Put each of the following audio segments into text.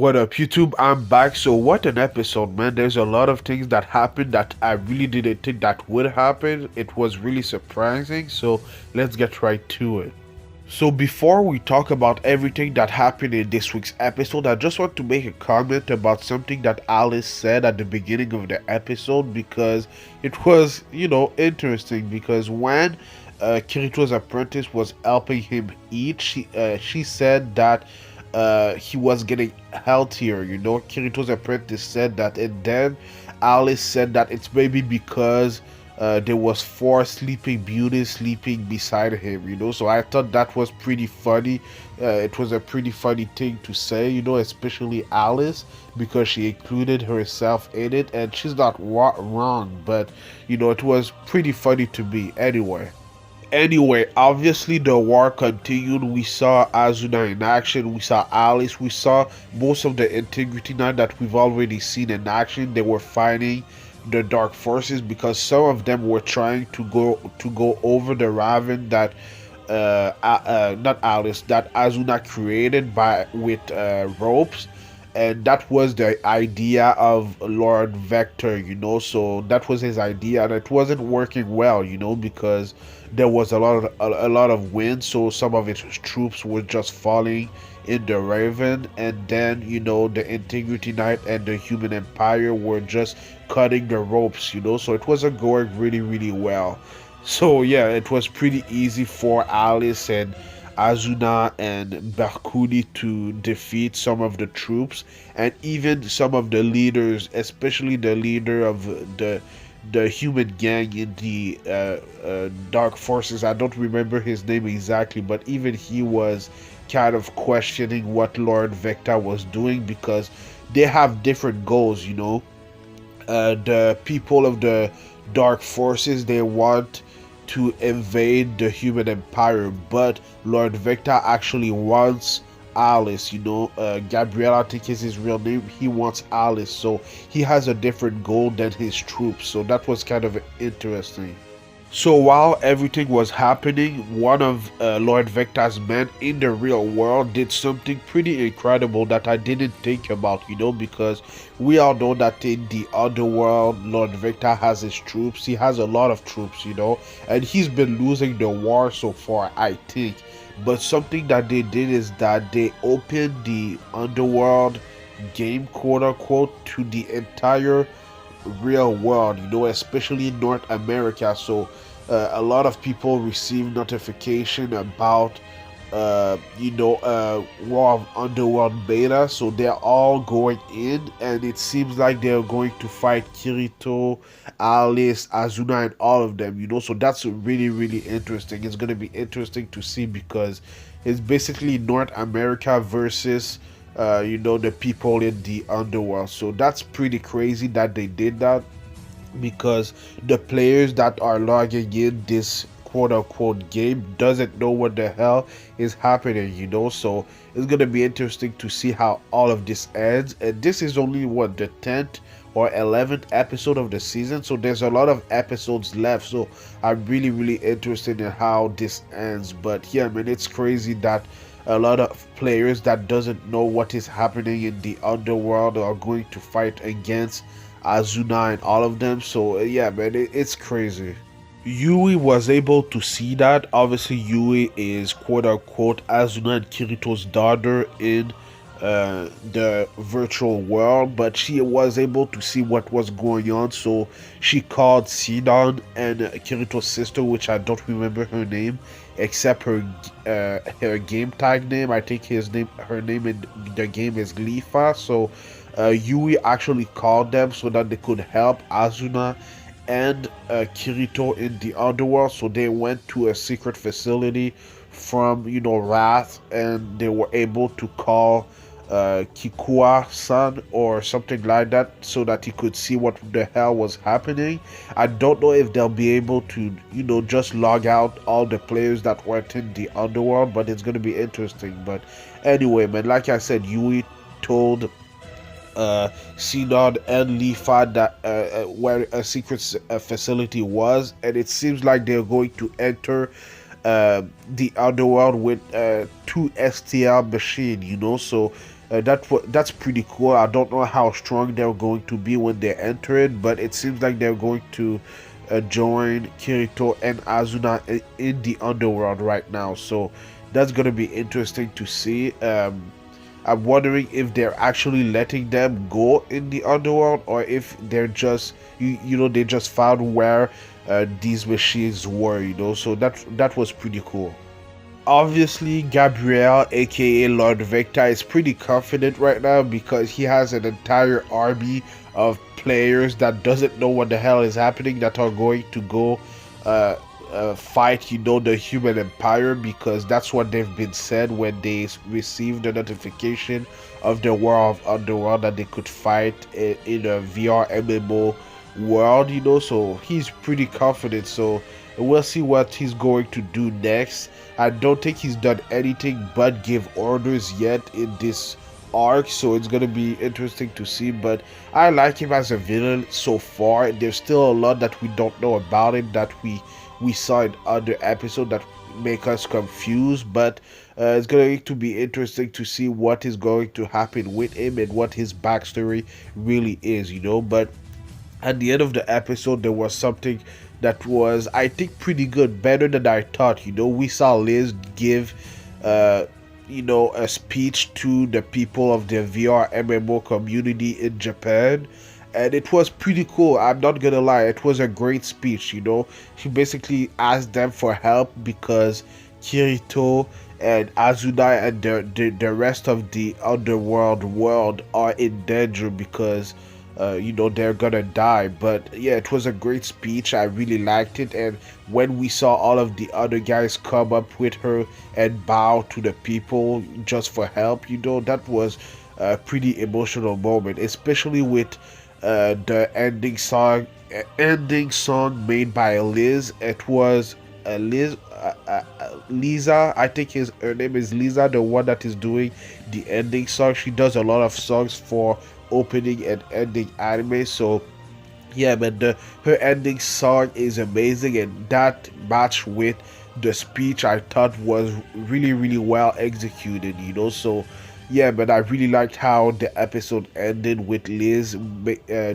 What up, YouTube? I'm back. So, what an episode, man. There's a lot of things that happened that I really didn't think that would happen. It was really surprising. So, let's get right to it. So, before we talk about everything that happened in this week's episode, I just want to make a comment about something that Alice said at the beginning of the episode because it was, interesting. Because when Kirito's apprentice was helping him eat, she said that he was getting healthier. Kirito's apprentice said that, and then Alice said that it's maybe because there was four sleeping beauties sleeping beside him. So I thought that was pretty funny. It was a pretty funny thing to say, especially Alice, because she included herself in it, and she's not wrong, but it was pretty funny to me anyway. Obviously the war continued. We saw Azuna in action, we saw Alice, we saw most of the Integrity Knight that we've already seen in action. They were fighting the Dark Forces because some of them were trying to go over the Raven that not Alice, that Azuna created by with ropes, and that was the idea of Lord Vector. So that was his idea, and it wasn't working well, because there was a lot of wind, so some of its troops were just falling in the Raven, and then the Integrity Knight and the Human Empire were just cutting the ropes, so it wasn't going really really well. So yeah, it was pretty easy for Alice and Azuna and Barkuni to defeat some of the troops and even some of the leaders, especially the leader of the human gang in the Dark Forces. I don't remember his name exactly, but even he was kind of questioning what Lord Vector was doing because they have different goals. The people of the Dark Forces, they want to invade the human empire, but Lord Vector actually wants Alice. Gabriel, I think is his real name. He wants Alice, so he has a different goal than his troops. So that was kind of interesting. So while everything was happening, one of Lord Vector's men in the real world did something pretty incredible that I didn't think about, because we all know that in the Underworld, Lord Vector has his troops. He has a lot of troops, and he's been losing the war so far, I think. But something that they did is that they opened the Underworld game, quote unquote, to the entire real world, especially in North America. So a lot of people receive notification about War of Underworld beta, so they're all going in, and it seems like they're going to fight Kirito, Alice, Azuna, and all of them. So that's really really interesting. It's going to be interesting to see because it's basically North America versus the people in the Underworld. So that's pretty crazy that they did that, because the players that are logging in this quote unquote game doesn't know what the hell is happening. So it's gonna be interesting to see how all of this ends, and this is only what, the 10th or 11th episode of the season, so there's a lot of episodes left. So I'm really really interested in how this ends. But yeah, man, it's crazy that a lot of players that doesn't know what is happening in the Underworld are going to fight against Azuna and all of them. So yeah, man, it's crazy. Yui was able to see that. Obviously, Yui is quote unquote Azuna and Kirito's daughter in the virtual world, but she was able to see what was going on. So she called Sidon and Kirito's sister, which I don't remember her name, except her game tag name. I think her name in the game is Glifa. So Yui actually called them so that they could help Azuna and Kirito in the Underworld. So they went to a secret facility from Wrath, and they were able to call Kikua-san or something like that, so that he could see what the hell was happening. I don't know if they'll be able to just log out all the players that weren't in the Underworld, but it's going to be interesting. But anyway, man, like I said, Yui told Synod and Lifa that where a secret facility was, and it seems like they're going to enter the Underworld with two STL machine. So That's pretty cool. I don't know how strong they're going to be when they enter it, but it seems like they're going to join Kirito and Azuna in the underworld right now. So that's gonna be interesting to see. I'm wondering if they're actually letting them go in the underworld, or if they're just they just found where these machines were. So that was pretty cool. Obviously, Gabriel, aka Lord Victor, is pretty confident right now because he has an entire army of players that doesn't know what the hell is happening, that are going to go uh, fight, the human empire, because that's what they've been said when they received the notification of the World of Underworld, that they could fight in a VR MMO world, so he's pretty confident. So we'll see what he's going to do next. I don't think he's done anything but give orders yet in this arc, so it's gonna be interesting to see. But I like him as a villain so far. There's still a lot that we don't know about him, that we saw in other episodes, that make us confused. But it's going to be interesting to see what is going to happen with him and what his backstory really is. But at the end of the episode, there was something that was, I think, pretty good, better than I thought. We saw Liz give a speech to the people of the VR MMO community in Japan, and it was pretty cool. I'm not gonna lie, it was a great speech. She basically asked them for help because Kirito and Azuna and the rest of the underworld world are in danger, because they're gonna die. But yeah, it was a great speech. I really liked it. And when we saw all of the other guys come up with her and bow to the people just for help, that was a pretty emotional moment, especially with the ending song made by Liz. It was Lisa, I think her name is Lisa, the one that is doing the ending song. She does a lot of songs for opening and ending anime. So yeah, man, her ending song is amazing, and that matched with the speech, I thought was really, really well executed. So yeah, but I really liked how the episode ended with Liz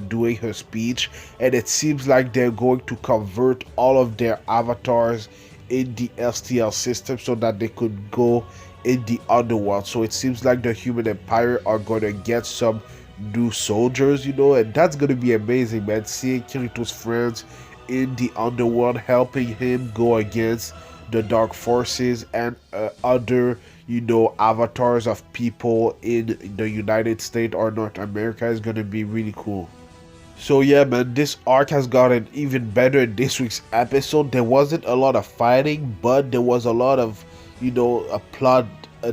doing her speech, and it seems like they're going to convert all of their avatars in the STL system so that they could go in the underworld. So it seems like the human empire are going to get some new soldiers, and that's going to be amazing, man. Seeing Kirito's friends in the underworld helping him go against the dark forces and other avatars of people in the United States or North America is going to be really cool. So yeah, man, this arc has gotten even better in this week's episode. There wasn't a lot of fighting, but there was a lot of a plot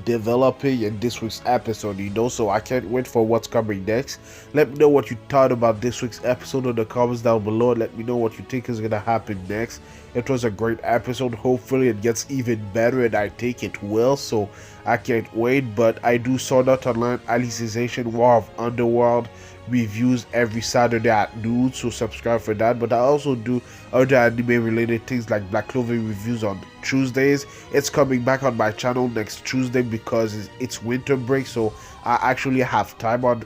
developing in this week's episode, so I can't wait for what's coming next. Let me know what you thought about this week's episode in the comments down below. Let me know what you think is gonna happen next. It was a great episode. Hopefully it gets even better, and I think it will, so I can't wait. But I do Sword Art Online Alicization War of Underworld reviews every Saturday at noon, so subscribe for that. But I also do other anime related things like Black Clover reviews on Tuesdays. It's coming back on my channel next Tuesday because it's winter break, so I actually have time on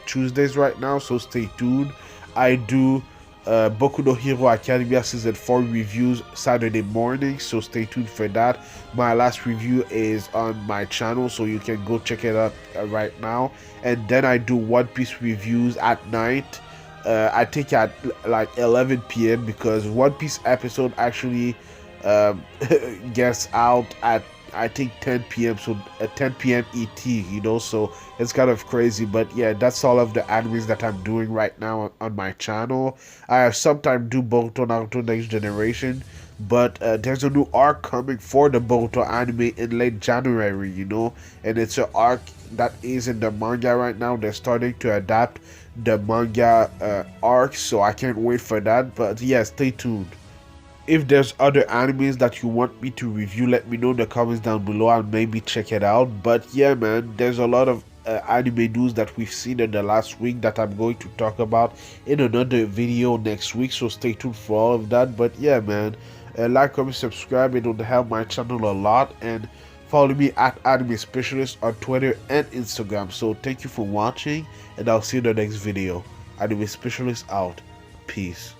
Tuesdays right now, so stay tuned. I do Boku no Hero Academia Season 4 reviews Saturday morning, so stay tuned for that. My last review is on my channel, so you can go check it out right now. And then I do One Piece reviews at night, I think at like 11 p.m. because One Piece episode actually gets out at I think 10 p.m. so 10 p.m. ET, so it's kind of crazy. But yeah, that's all of the animes that I'm doing right now on my channel. I sometimes do Boruto Naruto Next Generation, but there's a new arc coming for the Boruto anime in late January, and it's an arc that is in the manga right now. They're starting to adapt the manga arc, so I can't wait for that. But yeah, stay tuned. If there's other animes that you want me to review, let me know in the comments down below. I'll maybe check it out. But yeah, man, there's a lot of anime news that we've seen in the last week that I'm going to talk about in another video next week, so stay tuned for all of that. But yeah, man, like, comment, subscribe. It would help my channel a lot. And Follow me at Anime Specialist on Twitter and Instagram. So thank you for watching, and I'll see you in the next video. Anime Specialist out. Peace.